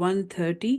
130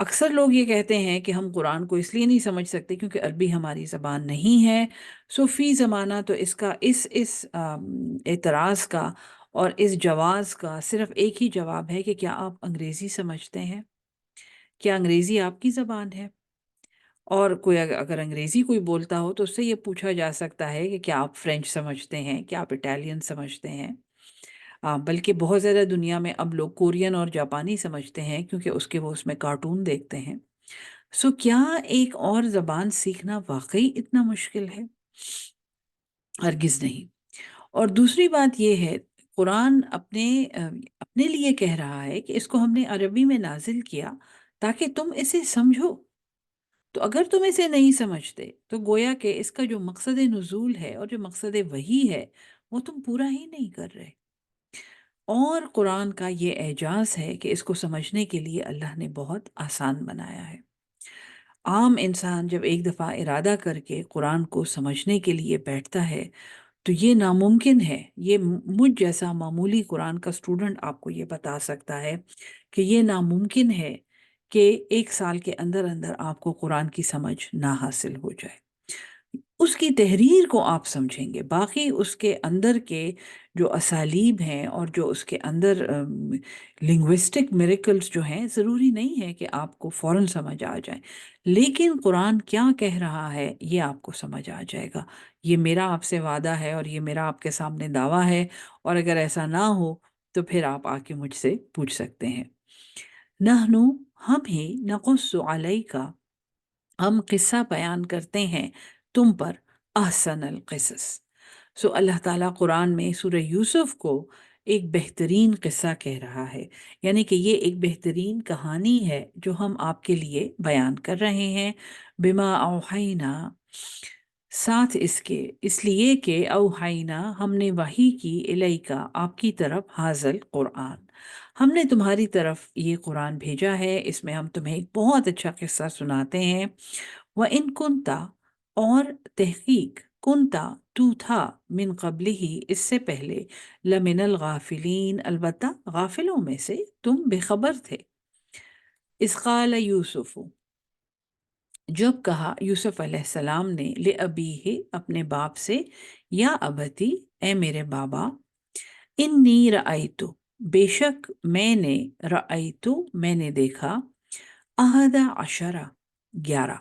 اکثر لوگ یہ کہتے ہیں کہ ہم قرآن کو اس لیے نہیں سمجھ سکتے کیونکہ عربی ہماری زبان نہیں ہے۔ سو فی زمانہ تو اس کا اس اعتراض کا اور اس جواز کا صرف ایک ہی جواب ہے کہ کیا آپ انگریزی سمجھتے ہیں؟ کیا انگریزی آپ کی زبان ہے؟ اور کوئی اگر انگریزی کوئی بولتا ہو تو اس سے یہ پوچھا جا سکتا ہے کہ کیا آپ فرینچ سمجھتے ہیں، کیا آپ اٹالین سمجھتے ہیں؟ بلکہ بہت زیادہ دنیا میں اب لوگ کورین اور جاپانی سمجھتے ہیں کیونکہ اس میں کارٹون دیکھتے ہیں۔ سو کیا ایک اور زبان سیکھنا واقعی اتنا مشکل ہے؟ ہرگز نہیں۔ اور دوسری بات یہ ہے، قرآن اپنے لیے کہہ رہا ہے کہ اس کو ہم نے عربی میں نازل کیا تاکہ تم اسے سمجھو۔ تو اگر تم اسے نہیں سمجھتے تو گویا کہ اس کا جو مقصد نزول ہے اور جو مقصد وحی ہے وہ تم پورا ہی نہیں کر رہے۔ اور قرآن کا یہ اعجاز ہے کہ اس کو سمجھنے کے لیے اللہ نے بہت آسان بنایا ہے۔ عام انسان جب ایک دفعہ ارادہ کر کے قرآن کو سمجھنے کے لیے بیٹھتا ہے تو یہ ناممکن ہے، یہ مجھ جیسا معمولی قرآن کا اسٹوڈنٹ آپ کو یہ بتا سکتا ہے کہ یہ ناممکن ہے کہ 1 سال کے اندر اندر آپ کو قرآن کی سمجھ نہ حاصل ہو جائے۔ اس کی تحریر کو آپ سمجھیں گے، باقی اس کے اندر کے جو اسالیب ہیں اور جو اس کے اندر لنگوسٹک میریکلز جو ہیں، ضروری نہیں ہے کہ آپ کو فوراً سمجھ آ جائیں، لیکن قرآن کیا کہہ رہا ہے یہ آپ کو سمجھ آ جائے گا۔ یہ میرا آپ سے وعدہ ہے اور یہ میرا آپ کے سامنے دعویٰ ہے، اور اگر ایسا نہ ہو تو پھر آپ آ کے مجھ سے پوچھ سکتے ہیں۔ نحنو، ہم ہی نقص علیکا، ہم قصہ بیان کرتے ہیں تم پر، احسن القصص۔ سو اللہ تعالیٰ قرآن میں سورہ یوسف کو ایک بہترین قصہ کہہ رہا ہے، یعنی کہ یہ ایک بہترین کہانی ہے جو ہم آپ کے لیے بیان کر رہے ہیں۔ بما اوحینا، ساتھ اس کے، اس لیے کہ اوحینا، ہم نے وحی کی، الیکا، آپ کی طرف، حاضل قرآن، ہم نے تمہاری طرف یہ قرآن بھیجا ہے، اس میں ہم تمہیں ایک بہت اچھا قصہ سناتے ہیں۔ وَإِن كُنْتَ، اور تحقیق، کنتا، تو تھا، من قبل ہی، اس سے پہلے، لمن الغافلین، البتہ غافلوں میں سے تم بے خبر تھے۔ اذ قال یوسف، جب کہا یوسف علیہ السلام نے، لأبیہ، اپنے باپ سے، یا ابتی، اے میرے بابا، انی رأیتو، بے شک میں نے، رأیتو، میں نے دیکھا، احد عشرہ، 11،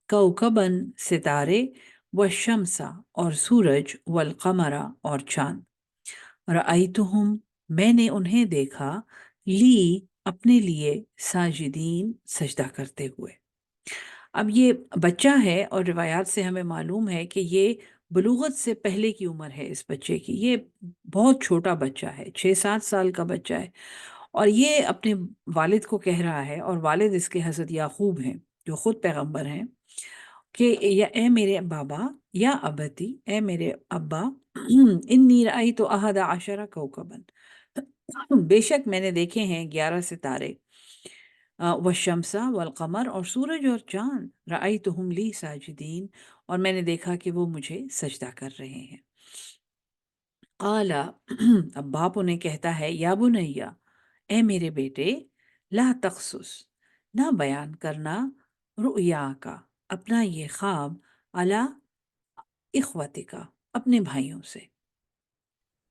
کوکبن، ستارے، والشمسہ، اور سورج، والقمرہ، اور چاند، رأیتہم، میں نے انہیں دیکھا، لی، اپنے لیے، ساجدین، سجدہ کرتے ہوئے۔ اب یہ بچہ ہے اور روایات سے ہمیں معلوم ہے کہ یہ بلوغت سے پہلے کی عمر ہے اس بچے کی، یہ بہت چھوٹا بچہ ہے، 6-7 سال کا بچہ ہے، اور یہ اپنے والد کو کہہ رہا ہے، اور والد اس کے حضرت یعقوب ہیں جو خود پیغمبر ہیں، کہ یا اے میرے بابا، یا ابتی، اے میرے ابا، انی رأیت احد عشر کوکبن، بے شک میں نے دیکھے ہیں 11 ستارے، والشمس والقمر، اور سورج اور چاند، رأیتہم لی ساجدین، اور میں نے دیکھا کہ وہ مجھے سجدہ کر رہے ہیں۔ قال، اب باپ انہیں کہتا ہے، یا بنیا، اے میرے بیٹے، لا تقصص، نہ بیان کرنا، رؤیا کا، اپنا یہ خواب، علی اخوتی کا، اپنے بھائیوں سے۔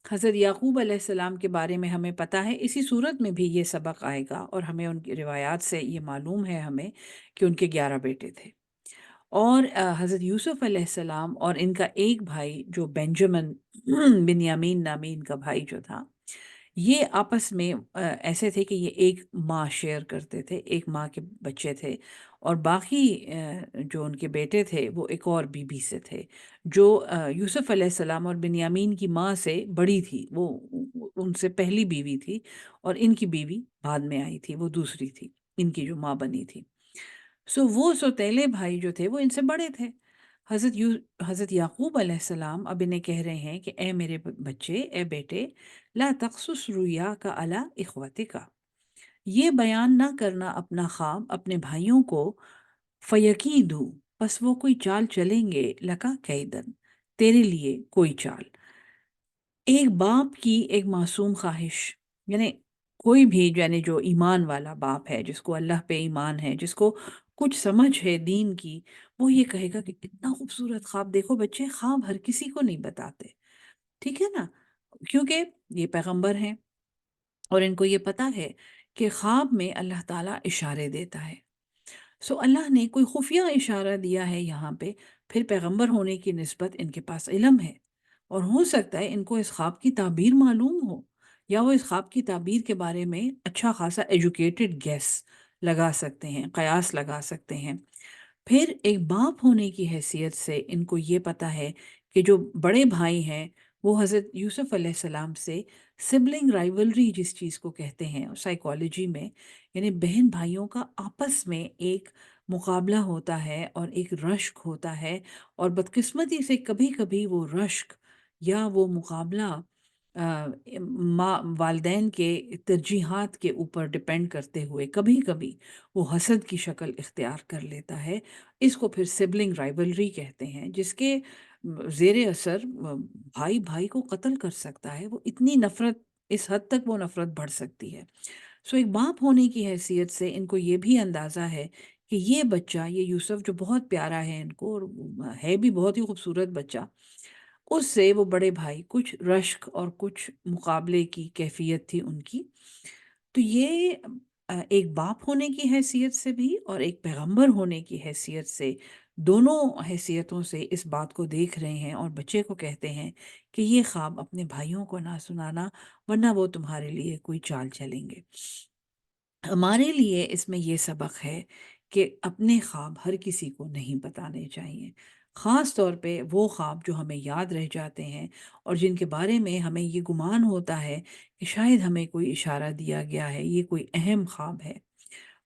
حضرت یعقوب علیہ السلام کے بارے میں ہمیں پتہ ہے، اسی صورت میں بھی یہ سبق آئے گا، اور ہمیں ان کی روایات سے یہ معلوم ہے ہمیں کہ ان کے 11 بیٹے تھے، اور حضرت یوسف علیہ السلام اور ان کا ایک بھائی جو بنجمن، بنیامین نامی ان کا بھائی جو تھا، یہ آپس میں ایسے تھے کہ یہ ایک ماں شیئر کرتے تھے، ایک ماں کے بچے تھے، اور باقی جو ان کے بیٹے تھے وہ ایک اور بیوی سے تھے، جو یوسف علیہ السلام اور بنیامین کی ماں سے بڑی تھی، وہ ان سے پہلی بیوی تھی، اور ان کی بیوی بعد میں آئی تھی، وہ دوسری تھی، ان کی جو ماں بنی تھی۔ سو وہ سوتیلے بھائی جو تھے وہ ان سے بڑے تھے۔ حضرت یعقوب علیہ السلام اب انہیں کہہ رہے ہیں کہ اے میرے بچے، اے بیٹے، لا تقصص رؤیا کا علی اخوتک، یہ بیان نہ کرنا اپنا خواب اپنے بھائیوں کو، فیکیدو، پس وہ کوئی چال چلیں گے، لکا کیدن، تیرے لیے کوئی چال۔ ایک باپ کی ایک معصوم خواہش، یعنی کوئی بھی یعنی جو ایمان والا باپ ہے، جس کو اللہ پہ ایمان ہے، جس کو کچھ سمجھ ہے دین کی، وہ یہ کہے گا کہ کتنا خوبصورت خواب، دیکھو بچے خواب ہر کسی کو نہیں بتاتے، ٹھیک ہے نا؟ کیونکہ یہ پیغمبر ہیں اور ان کو یہ پتا ہے کہ خواب میں اللہ تعالیٰ اشارے دیتا ہے۔ سو اللہ نے کوئی خفیہ اشارہ دیا ہے یہاں پہ، پھر پیغمبر ہونے کی نسبت ان کے پاس علم ہے، اور ہو سکتا ہے ان کو اس خواب کی تعبیر معلوم ہو، یا وہ اس خواب کی تعبیر کے بارے میں اچھا خاصا ایجوکیٹڈ گیس لگا سکتے ہیں، قیاس لگا سکتے ہیں۔ پھر ایک باپ ہونے کی حیثیت سے ان کو یہ پتا ہے کہ جو بڑے بھائی ہیں وہ حضرت یوسف علیہ السلام سے سبلنگ رائیولری جس چیز کو کہتے ہیں سائیکالوجی میں، یعنی بہن بھائیوں کا آپس میں ایک مقابلہ ہوتا ہے اور ایک رشک ہوتا ہے، اور بدقسمتی سے کبھی کبھی وہ رشک یا وہ مقابلہ آ، ماں والدین کے ترجیحات کے اوپر ڈپینڈ کرتے ہوئے کبھی کبھی وہ حسد کی شکل اختیار کر لیتا ہے۔ اس کو پھر سبلنگ رائیولری کہتے ہیں، جس کے زیر اثر بھائی بھائی کو قتل کر سکتا ہے، وہ اتنی نفرت، اس حد تک وہ نفرت بڑھ سکتی ہے۔ سو ایک باپ ہونے کی حیثیت سے ان کو یہ بھی اندازہ ہے کہ یہ بچہ، یہ یوسف جو بہت پیارا ہے ان کو، اور ہے بھی بہت ہی خوبصورت بچہ، اس سے وہ بڑے بھائی کچھ رشک اور کچھ مقابلے کی کیفیت تھی ان کی۔ تو یہ ایک باپ ہونے کی حیثیت سے بھی اور ایک پیغمبر ہونے کی حیثیت سے، دونوں حیثیتوں سے اس بات کو دیکھ رہے ہیں، اور بچے کو کہتے ہیں کہ یہ خواب اپنے بھائیوں کو نہ سنانا، ورنہ وہ تمہارے لیے کوئی چال چلیں گے۔ ہمارے لیے اس میں یہ سبق ہے کہ اپنے خواب ہر کسی کو نہیں بتانے چاہیے، خاص طور پہ وہ خواب جو ہمیں یاد رہ جاتے ہیں اور جن کے بارے میں ہمیں یہ گمان ہوتا ہے کہ شاید ہمیں کوئی اشارہ دیا گیا ہے، یہ کوئی اہم خواب ہے۔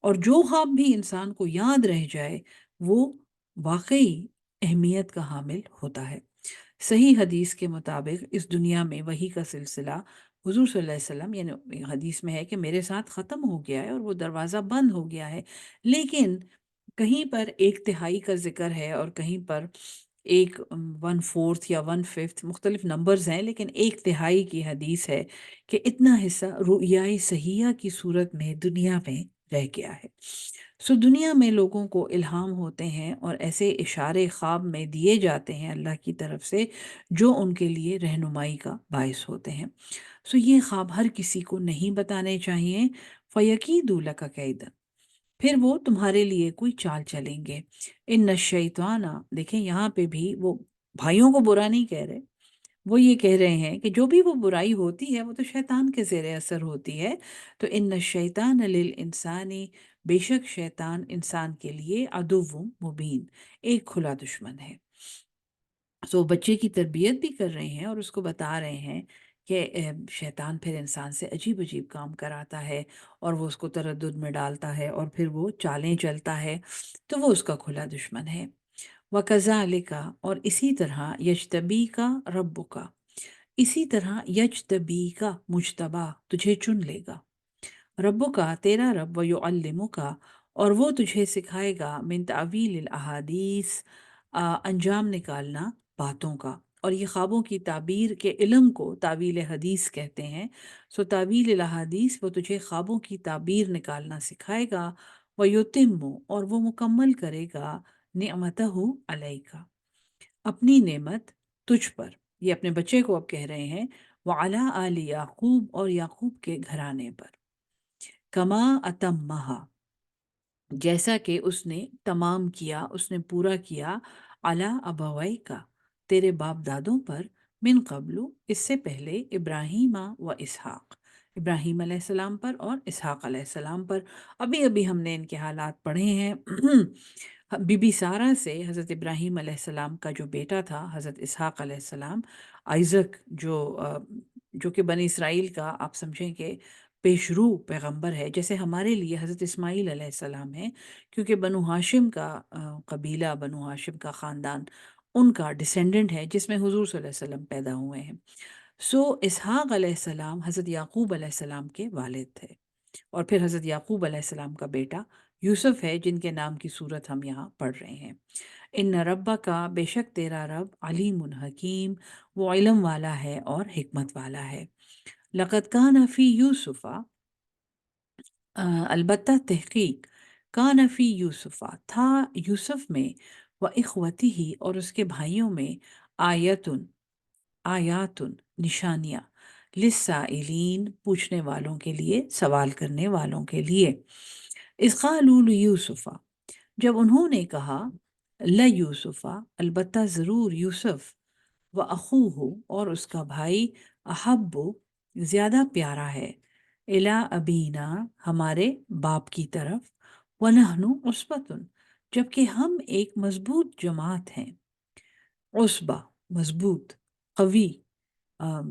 اور جو خواب بھی انسان کو یاد رہ جائے وہ واقعی اہمیت کا حامل ہوتا ہے۔ صحیح حدیث کے مطابق اس دنیا میں وحی کا سلسلہ حضور صلی اللہ علیہ وسلم، یعنی حدیث میں ہے کہ میرے ساتھ ختم ہو گیا ہے اور وہ دروازہ بند ہو گیا ہے، لیکن کہیں پر ایک تہائی کا ذکر ہے اور کہیں پر ایک ون فورتھ یا ون ففتھ، مختلف نمبرز ہیں، لیکن ایک تہائی کی حدیث ہے کہ اتنا حصہ رؤیائے صحیحہ کی صورت میں دنیا میں رہ گیا ہے۔ سو دنیا میں لوگوں کو الہام ہوتے ہیں اور ایسے اشارے خواب میں دیے جاتے ہیں اللہ کی طرف سے، جو ان کے لیے رہنمائی کا باعث ہوتے ہیں۔ سو یہ خواب ہر کسی کو نہیں بتانے چاہیے۔ فَيَكِيدُ لَكَ كَيْدًا، پھر وہ تمہارے لیے کوئی چال چلیں گے۔ ان الشیطان، دیکھیں یہاں پہ بھی وہ بھائیوں کو برا نہیں کہہ رہے، وہ یہ کہہ رہے ہیں کہ جو بھی وہ برائی ہوتی ہے وہ تو شیطان کے زیر اثر ہوتی ہے۔ تو ان الشیطان للانسان، بے شک شیطان انسان کے لیے عدو مبین، ایک کھلا دشمن ہے۔ سو بچے کی تربیت بھی کر رہے ہیں اور اس کو بتا رہے ہیں کہ شیطان پھر انسان سے عجیب عجیب کام کراتا ہے اور وہ اس کو تردد میں ڈالتا ہے اور پھر وہ چالیں چلتا ہے، تو وہ اس کا کھلا دشمن ہے۔ وَكَذَلِكَ، اور اسی طرح يَجْتَبِيكَ رَبُّكَ، اسی طرح يَجْتَبِيكَ، مجتبا، تجھے چن لے گا، ربو کا، تیرا رب، وَيُعَلِّمُكَ، اور وہ تجھے سکھائے گا، من تعویل الاحادیث، انجام نکالنا باتوں کا۔ اور یہ خوابوں کی تعبیر کے علم کو تعویل حدیث کہتے ہیں۔ سو تعویل الاحادیث، وہ تجھے خوابوں کی تعبیر نکالنا سکھائے گا، وَيُتِمُّ، اور وہ مکمل کرے گا، نعمتہ علیکا، اپنی نعمت تجھ پر۔ یہ اپنے بچے کو اب کہہ رہے ہیں، وَعَلَىٰ آلِ یعقوب، اور یعقوب کے گھرانے پر، کما اتمہا، جیسا کہ اس نے تمام کیا، اس نے پورا کیا، علی ابوئی کا، تیرے باپ دادوں پر، من قبل، اس سے پہلے، ابراہیم و اسحاق، ابراہیم علیہ السلام پر اور اسحاق علیہ السلام پر۔ ابھی ابھی ہم نے ان کے حالات پڑھے ہیں۔ بی بی سارہ سے حضرت ابراہیم علیہ السلام کا جو بیٹا تھا حضرت اسحاق علیہ السلام، آئزک، جو کہ بنی اسرائیل کا آپ سمجھیں کہ پیشرو پیغمبر ہے، جیسے ہمارے لیے حضرت اسماعیل علیہ السلام ہیں، کیونکہ بنو ہاشم کا قبیلہ، بنو ہاشم کا خاندان ان کا ڈسینڈنٹ ہے، جس میں حضور صلی اللہ علیہ وسلم پیدا ہوئے ہیں۔ سو اسحاق علیہ السلام حضرت یعقوب علیہ السلام کے والد تھے، اور پھر حضرت یعقوب علیہ السلام کا بیٹا یوسف ہے، جن کے نام کی صورت ہم یہاں پڑھ رہے ہیں۔ ان ربا کا، بے شک تیرا رب، علیم حکیم، وہ علم والا ہے اور حکمت والا ہے۔ لقد کان فی یوسف، البتہ تحقیق کان فی یوسفہ تھا یوسف میں، و اخوتی ہی اور اس کے بھائیوں میں، آیتن آیاتن نشانیاں، للسائلین پوچھنے والوں کے لیے، سوال کرنے والوں کے لیے۔ اذ قالوا لیوسفہ جب انہوں نے کہا، لیوسفہ البتہ ضرور یوسف، و اخوہ اور اس کا بھائی، احب زیادہ پیارا ہے، الا ابینا ہمارے باپ کی طرف، ونحن عصبۃ جبکہ ہم ایک مضبوط جماعت ہیں، عصبہ مضبوط، قوی آم،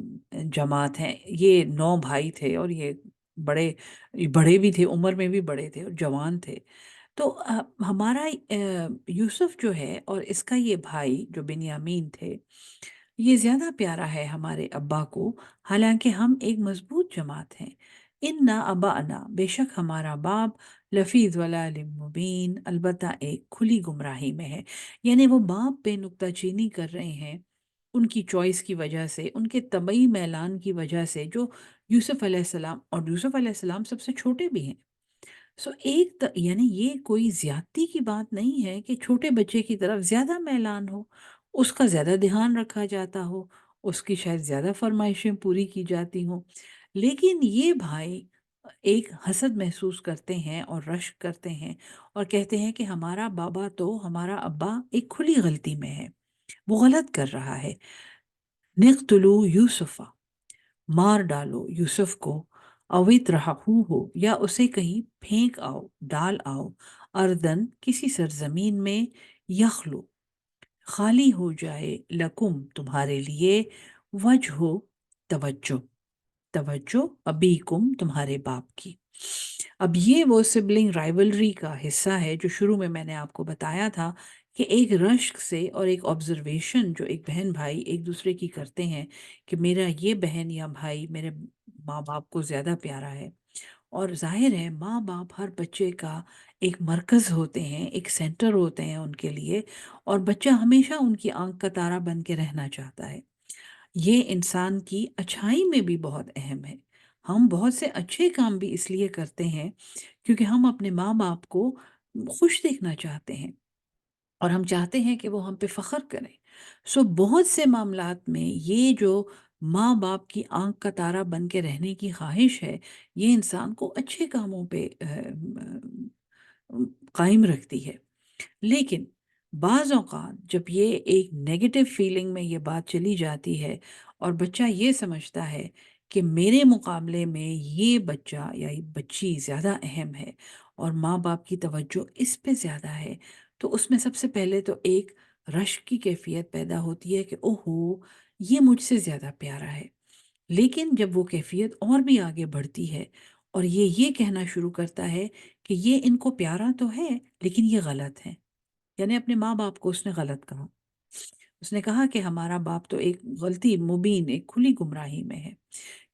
جماعت ہیں۔ یہ 9 بھائی تھے اور یہ بڑے بڑے بھی تھے، عمر میں بھی بڑے تھے اور جوان تھے۔ تو ہمارا یوسف جو ہے اور اس کا یہ بھائی جو بنیامین تھے، یہ زیادہ پیارا ہے ہمارے ابا کو، حالانکہ ہم ایک مضبوط جماعت ہیں۔ انا ابانا بے شک ہمارا باپ، لفی ضلال مبین البتہ ایک کھلی گمراہی میں ہے۔ یعنی وہ باپ پہ نکتہ چینی کر رہے ہیں ان کی چوائس کی وجہ سے، ان کے طبعی میلان کی وجہ سے، جو یوسف علیہ السلام، اور یوسف علیہ السلام سب سے چھوٹے بھی ہیں۔ یعنی یہ کوئی زیادتی کی بات نہیں ہے کہ چھوٹے بچے کی طرف زیادہ میلان ہو، اس کا زیادہ دھیان رکھا جاتا ہو، اس کی شاید زیادہ فرمائشیں پوری کی جاتی ہوں، لیکن یہ بھائی ایک حسد محسوس کرتے ہیں اور رشک کرتے ہیں اور کہتے ہیں کہ ہمارا بابا تو، ہمارا ابا ایک کھلی غلطی میں ہے، وہ غلط کر رہا ہے۔ نقتلو یوسفہ مار ڈالو یوسف کو، اوت رہا ہو یا اسے کہیں پھینک آؤ، ڈال آؤ، اردن کسی سرزمین میں، یخلو خالی ہو جائے، لکم تمہارے لیے، وجہ توجہ، توجہ ابیکم تمہارے باپ کی۔ اب یہ وہ سبلنگ رائیولری کا حصہ ہے جو شروع میں نے آپ کو بتایا تھا کہ ایک رشک سے اور ایک آبزرویشن جو ایک بہن بھائی ایک دوسرے کی کرتے ہیں کہ میرا یہ بہن یا بھائی میرے ماں باپ کو زیادہ پیارا ہے۔ اور ظاہر ہے ماں باپ ہر بچے کا ایک مرکز ہوتے ہیں، ایک سینٹر ہوتے ہیں ان کے لیے، اور بچہ ہمیشہ ان کی آنکھ کا تارا بن کے رہنا چاہتا ہے۔ یہ انسان کی اچھائی میں بھی بہت اہم ہے۔ ہم بہت سے اچھے کام بھی اس لیے کرتے ہیں کیونکہ ہم اپنے ماں باپ کو خوش دیکھنا چاہتے ہیں اور ہم چاہتے ہیں کہ وہ ہم پہ فخر کریں۔ بہت سے معاملات میں یہ جو ماں باپ کی آنکھ کا تارا بن کے رہنے کی خواہش ہے، یہ انسان کو اچھے کاموں پہ قائم رکھتی ہے۔ لیکن بعض اوقات جب یہ ایک نیگیٹو فیلنگ میں یہ بات چلی جاتی ہے اور بچہ یہ سمجھتا ہے کہ میرے مقابلے میں یہ بچہ یا یہ بچی زیادہ اہم ہے اور ماں باپ کی توجہ اس پہ زیادہ ہے، تو اس میں سب سے پہلے تو ایک رشک کی کیفیت پیدا ہوتی ہے کہ اوہو یہ مجھ سے زیادہ پیارا ہے۔ لیکن جب وہ کیفیت اور بھی آگے بڑھتی ہے اور یہ کہنا شروع کرتا ہے کہ یہ ان کو پیارا تو ہے لیکن یہ غلط ہے، یعنی اپنے ماں باپ کو اس نے غلط کہا، اس نے کہا کہ ہمارا باپ تو ایک غلطی مبین، ایک کھلی گمراہی میں ہے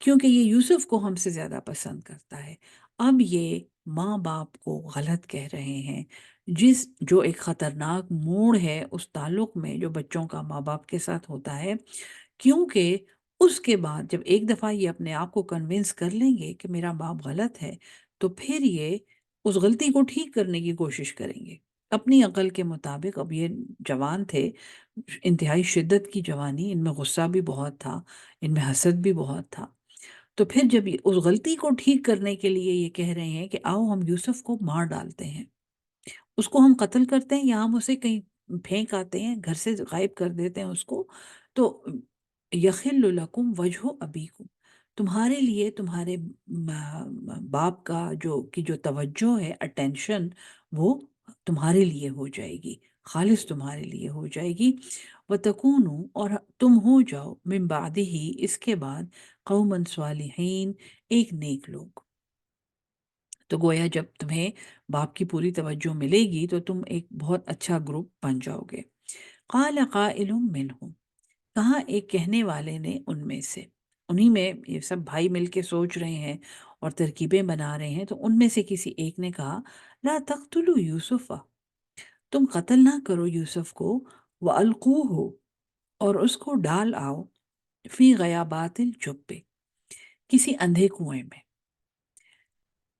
کیونکہ یہ یوسف کو ہم سے زیادہ پسند کرتا ہے۔ اب یہ ماں باپ کو غلط کہہ رہے ہیں، جو ایک خطرناک موڑ ہے اس تعلق میں جو بچوں کا ماں باپ کے ساتھ ہوتا ہے، کیونکہ اس کے بعد جب ایک دفعہ یہ اپنے آپ کو کنونس کر لیں گے کہ میرا باپ غلط ہے، تو پھر یہ اس غلطی کو ٹھیک کرنے کی کوشش کریں گے اپنی عقل کے مطابق۔ اب یہ جوان تھے، انتہائی شدت کی جوانی، ان میں غصہ بھی بہت تھا، ان میں حسد بھی بہت تھا۔ تو پھر جب اس غلطی کو ٹھیک کرنے کے لیے یہ کہہ رہے ہیں کہ آؤ ہم یوسف کو مار ڈالتے ہیں، اس کو ہم قتل کرتے ہیں یا ہم اسے کہیں پھینک آتے ہیں، گھر سے غائب کر دیتے ہیں اس کو، تو یخل لکم وجہ ابیکم تمہارے لیے تمہارے باپ کا جو توجہ ہے، اٹینشن، وہ تمہارے لیے ہو جائے گی، خالص تمہارے لیے ہو جائے گی۔ وَتَكُونُوا اور تم ہو جاؤ، من بعدہ اس کے بعد، قومًا صالحین ایک نیک لوگ۔ تو گویا جب تمہیں باپ کی پوری توجہ ملے گی تو تم ایک بہت اچھا گروپ بن جاؤ گے۔ قال قائل منہم کہا ایک کہنے والے نے ان میں سے، انہی میں یہ سب بھائی مل کے سوچ رہے ہیں اور ترکیبیں بنا رہے ہیں، تو ان میں سے کسی ایک نے کہا، لا تقتلوا یوسف تم قتل نہ کرو یوسف کو، وَأَلْقُوهُ اور اس کو ڈال آؤ، فی غیابات الجب کسی اندھے کنویں میں۔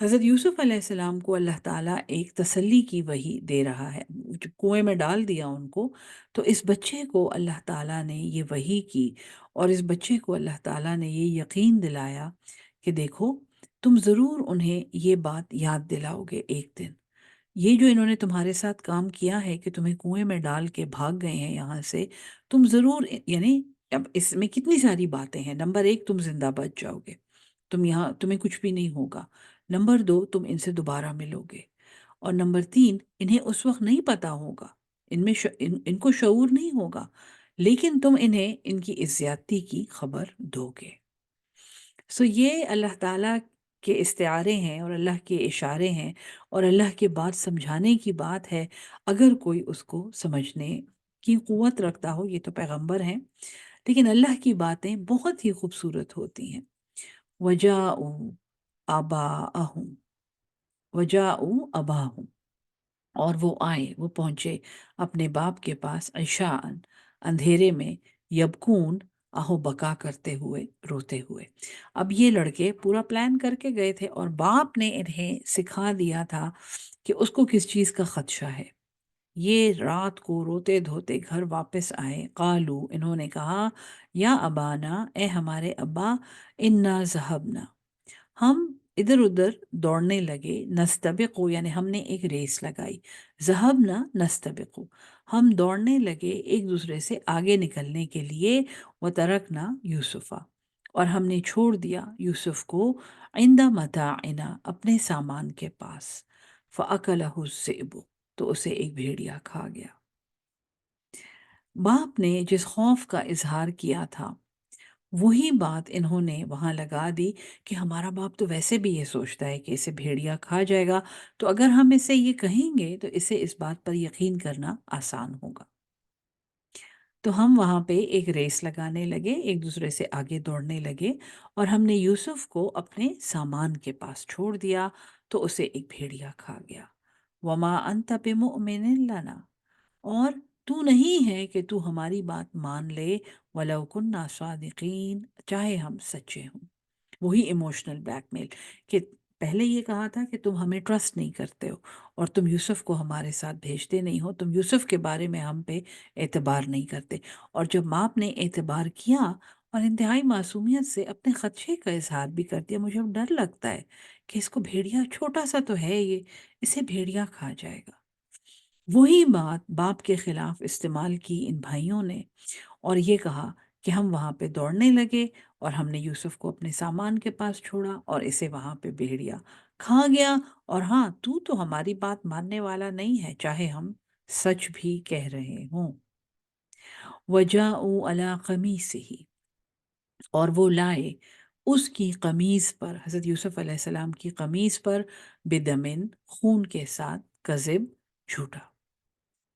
حضرت یوسف علیہ السلام کو اللہ تعالیٰ ایک تسلی کی وحی دے رہا ہے، جو کنویں میں ڈال دیا ان کو، تو اس بچے کو اللہ تعالیٰ نے یہ وحی کی، اور اس بچے کو اللہ تعالیٰ نے یہ یقین دلایا کہ دیکھو تم ضرور انہیں یہ بات یاد دلاؤ گے ایک دن، یہ جو انہوں نے تمہارے ساتھ کام کیا ہے کہ تمہیں کنویں میں ڈال کے بھاگ گئے ہیں یہاں سے، تم ضرور یعنی اب اس میں کتنی ساری باتیں ہیں۔ نمبر ایک، تم زندہ بچ جاؤ گے، تم یہاں تمہیں کچھ بھی نہیں ہوگا۔ نمبر دو، تم ان سے دوبارہ ملو گے۔ اور نمبر تین، انہیں اس وقت نہیں پتا ہوگا، ان کو شعور نہیں ہوگا، لیکن تم انہیں ان کی اس زیادتی کی خبر دو گے۔ یہ اللہ تعالیٰ کے استعارے ہیں اور اللہ کے اشارے ہیں، اور اللہ کے بات سمجھانے کی بات ہے۔ اگر کوئی اس کو سمجھنے کی قوت رکھتا ہو، یہ تو پیغمبر ہیں، لیکن اللہ کی باتیں بہت ہی خوبصورت ہوتی ہیں۔ وَجَاءُوا آبَاءَهُمْ وَجَاءُوا أَبَاهُمْ، اور وہ آئے، وہ پہنچے اپنے باپ کے پاس، عشاءً، اندھیرے میں، یبکون، آہو بکا کرتے ہوئے، روتے ہوئے۔ اب یہ لڑکے پورا پلان کر کے گئے تھے، اور باپ نے انہیں سکھا دیا تھا کہ اس کو کس چیز کا خدشہ ہے۔ یہ رات کو روتے دھوتے گھر واپس آئے۔ قالو، انہوں نے کہا، یا ابانا، اے ہمارے ابا، انا ذہبنا، ہم ادھر ادھر دوڑنے لگے، نستبقو، یعنی ہم نے ایک ریس لگائی، ذہبنا نستبقو، ہم دوڑنے لگے ایک دوسرے سے آگے نکلنے کے لیے، وترکنا یوسفا، اور ہم نے چھوڑ دیا یوسف کو، عند متاعنا، اپنے سامان کے پاس، فأکلہ الذئب، تو اسے ایک بھیڑیا کھا گیا۔ باپ نے جس خوف کا اظہار کیا تھا، وہی بات انہوں نے وہاں لگا دی کہ ہمارا باپ تو ویسے بھی یہ سوچتا ہے کہ اسے بھیڑیا کھا جائے گا، تو اگر ہم اسے یہ کہیں گے تو اسے اس بات پر یقین کرنا آسان ہوگا۔ تو ہم وہاں پہ ایک ریس لگانے لگے، ایک دوسرے سے آگے دوڑنے لگے، اور ہم نے یوسف کو اپنے سامان کے پاس چھوڑ دیا، تو اسے ایک بھیڑیا کھا گیا۔ وما انت بمؤمن لنا، اور تو نہیں ہے کہ تو ہماری بات مان لے، وَلَوْ كُنَّا صَادِقِينَ، چاہے ہم سچے ہوں۔ وہی ایموشنل بلیک میل، کہ پہلے یہ کہا تھا کہ تم ہمیں ٹرسٹ نہیں کرتے ہو، اور تم یوسف کو ہمارے ساتھ بھیجتے نہیں ہو، تم یوسف کے بارے میں ہم پہ اعتبار نہیں کرتے، اور جب باپ نے اعتبار کیا اور انتہائی معصومیت سے اپنے خدشے کا اظہار بھی کر دیا، مجھے اب ڈر لگتا ہے کہ اس کو بھیڑیا، چھوٹا سا تو ہے یہ، اسے بھیڑیا کھا جائے گا۔ وہی بات باپ کے خلاف استعمال کی ان بھائیوں نے، اور یہ کہا کہ ہم وہاں پہ دوڑنے لگے، اور ہم نے یوسف کو اپنے سامان کے پاس چھوڑا، اور اسے وہاں پہ بھیڑیا کھا گیا، اور ہاں تو ہماری بات ماننے والا نہیں ہے، چاہے ہم سچ بھی کہہ رہے ہوں۔ وَجَاءُوا عَلَىٰ قَمِيصِهِ، اور وہ لائے اس کی قمیص پر، حضرت یوسف علیہ السلام کی قمیص پر، بدمن، خون کے ساتھ، کذب، جھوٹا،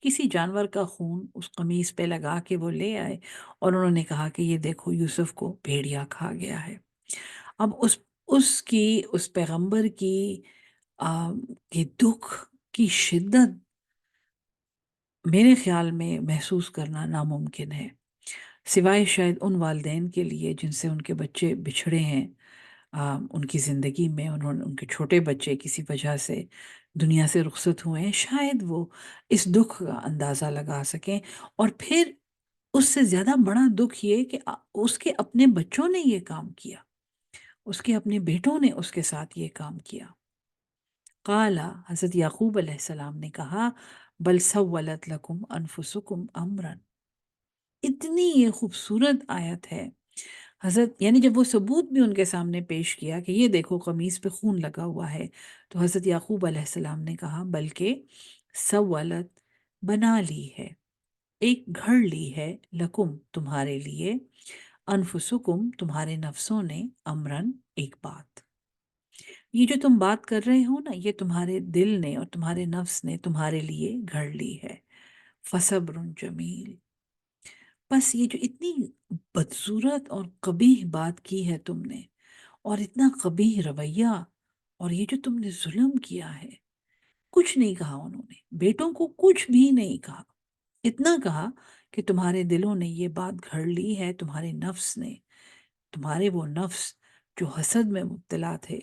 کسی جانور کا خون اس قمیص پہ لگا کے وہ لے آئے، اور انہوں نے کہا کہ یہ دیکھو یوسف کو بھیڑیا کھا گیا ہے۔ اب اس پیغمبر کی یہ دکھ کی شدت میرے خیال میں محسوس کرنا ناممکن ہے، سوائے شاید ان والدین کے لیے جن سے ان کے بچے بچھڑے ہیں، ان کی زندگی میں ان کے چھوٹے بچے کسی وجہ سے دنیا سے رخصت ہوئے ہیں، شاید وہ اس دکھ کا اندازہ لگا سکیں۔ اور پھر اس سے زیادہ بڑا دکھ یہ کہ اس کے اپنے بچوں نے یہ کام کیا، اس کے اپنے بیٹوں نے اس کے ساتھ یہ کام کیا۔ قالا، حضرت یعقوب علیہ السلام نے کہا، بل سولت لکم انفسکم امرن، اتنی یہ خوبصورت آیت ہے۔ حضرت یعنی جب وہ ثبوت بھی ان کے سامنے پیش کیا کہ یہ دیکھو قمیص پہ خون لگا ہوا ہے، تو حضرت یعقوب علیہ السلام نے کہا، بلکہ سولت، بنا لی ہے، ایک گھڑ لی ہے، لکم، تمہارے لیے، انفسکم، تمہارے نفسوں نے، امرن، ایک بات، یہ جو تم بات کر رہے ہو نا، یہ تمہارے دل نے اور تمہارے نفس نے تمہارے لیے گھڑ لی ہے، فصبر جمیل، بس یہ جو اتنی بدصورت اور قبیح بات کی ہے تم نے، اور اتنا قبیح رویہ، اور یہ جو تم نے ظلم کیا ہے، کچھ نہیں کہا انہوں نے، بیٹوں کو کچھ بھی نہیں کہا، اتنا کہا کہ تمہارے دلوں نے یہ بات گھڑ لی ہے، تمہارے نفس نے، تمہارے وہ نفس جو حسد میں مبتلا تھے،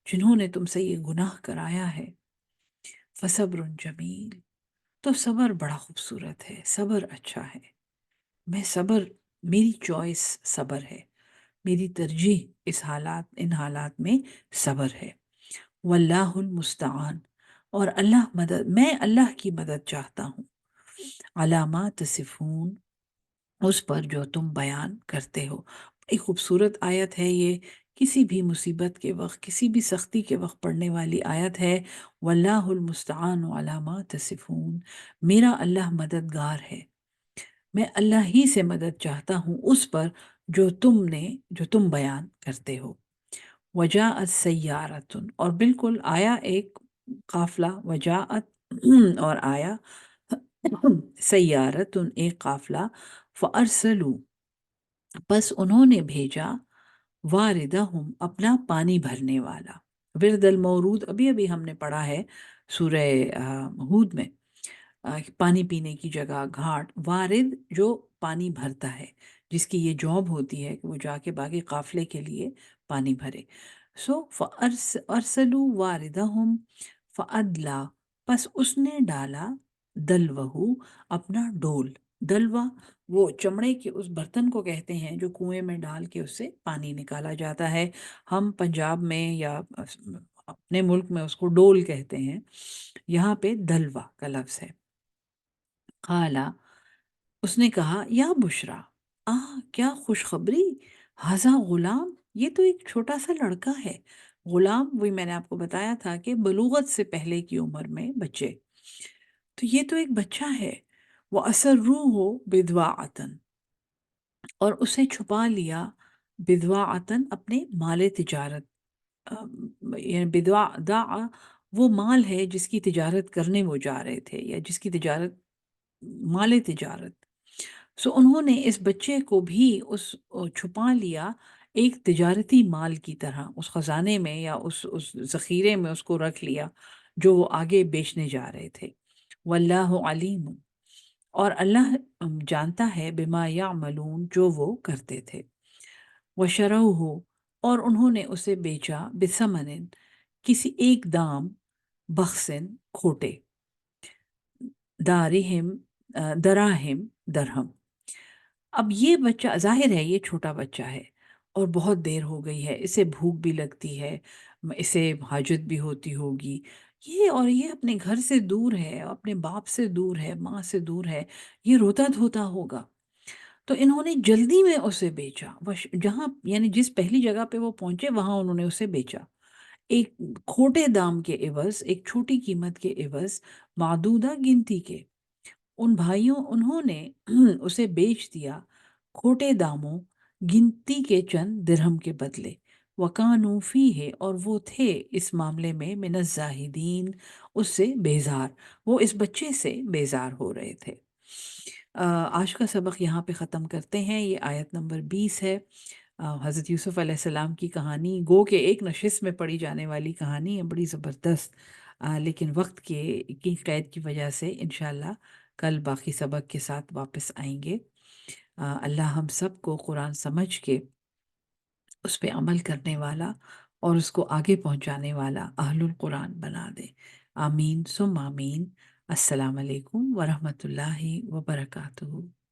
جنہوں نے تم سے یہ گناہ کرایا ہے، فصبر جمیل، تو صبر بڑا خوبصورت ہے، صبر اچھا ہے۔ میں صبر، میری چوائس صبر ہے، میری ترجیح ان حالات میں صبر ہے۔ واللہ المستعان، اور میں اللہ کی مدد چاہتا ہوں، علامات تصفون، اس پر جو تم بیان کرتے ہو۔ ایک خوبصورت آیت ہے یہ، کسی بھی مصیبت کے وقت، کسی بھی سختی کے وقت پڑھنے والی آیت ہے۔ واللہ المستعان علی ما تصفون، میرا اللہ مددگار ہے، میں اللہ ہی سے مدد چاہتا ہوں اس پر جو تم بیان کرتے ہو۔ وجاءت سیارۃ، اور بالکل آیا ایک قافلہ، وجاءت اور آیا سیارۃ ایک قافلہ، فارسلوا، بس انہوں نے بھیجا، واردہم اپنا پانی بھرنے والا۔ ورد المورود ابھی ابھی ہم نے پڑھا ہے سورہ ہود میں، پانی پینے کی جگہ، گھاٹ، وارد جو پانی بھرتا ہے، جس کی یہ جاب ہوتی ہے کہ وہ جا کے باقی قافلے کے لیے پانی بھرے۔ ارسلوا واردہم فادلا، پس اس نے ڈالا، دلوہو، اپنا ڈول۔ دلوا وہ چمڑے کے اس برتن کو کہتے ہیں جو کنویں میں ڈال کے اس سے پانی نکالا جاتا ہے۔ ہم پنجاب میں یا اپنے ملک میں اس کو ڈول کہتے ہیں، یہاں پہ دلوا کا لفظ ہے۔ قالا، اس نے کہا، یا بشرا، کیا خوشخبری، ہذا غلام، یہ تو ایک چھوٹا سا لڑکا ہے۔ غلام وہی میں نے آپ کو بتایا تھا کہ بلوغت سے پہلے کی عمر میں بچے، تو یہ تو ایک بچہ ہے۔ وہ اسروہ بدواعتن، اور اسے چھپا لیا، بدواعتن اپنے مال تجارت، یعنی داع وہ مال ہے جس کی تجارت کرنے وہ جا رہے تھے، یا جس کی تجارت، مال تجارت۔ سو انہوں نے اس بچے کو بھی چھپا لیا ایک تجارتی مال کی طرح، اس خزانے میں یا اس ذخیرے میں اس کو رکھ لیا جو وہ آگے بیچنے جا رہے تھے۔ واللہ علیم، اور اللہ جانتا ہے، بما یعملون، جو وہ کرتے تھے۔ وشروہ، اور انہوں نے اسے بیچا، بثمن، کسی ایک دام، بخسن، کھوٹے، دارہم، دراہم، درہم۔ اب یہ بچہ، ظاہر ہے یہ چھوٹا بچہ ہے اور بہت دیر ہو گئی ہے، اسے بھوک بھی لگتی ہے، اسے حاجت بھی ہوتی ہوگی، یہ اپنے گھر سے دور ہے، اپنے باپ سے دور ہے، ماں سے دور ہے، یہ روتا دھوتا ہوگا۔ تو انہوں نے جلدی میں اسے بیچا، جہاں یعنی جس پہلی جگہ پہ وہ پہنچے وہاں انہوں نے اسے بیچا، ایک کھوٹے دام کے عوض، ایک چھوٹی قیمت کے عوض، معدودہ گنتی کے۔ انہوں نے اسے بیچ دیا کھوٹے داموں، گنتی کے چند درہم کے بدلے۔ وَقَانُوا فِيهِ، اور وہ تھے اس معاملے میں، من الزاہدین، اس سے بیزار، وہ اس بچے سے بیزار ہو رہے تھے۔ آج کا سبق یہاں پہ ختم کرتے ہیں، یہ آیت نمبر 20 ہے۔ حضرت یوسف علیہ السلام کی کہانی، گو کہ ایک نشست میں پڑھی جانے والی کہانی ہے، بڑی زبردست، لیکن وقت کی قید کی وجہ سے انشاءاللہ کل باقی سبق کے ساتھ واپس آئیں گے۔ اللہ ہم سب کو قرآن سمجھ کے اس پہ عمل کرنے والا اور اس کو آگے پہنچانے والا اہل القرآن بنا دے۔ آمین ثم آمین۔ السلام علیکم ورحمۃ اللہ وبرکاتہ۔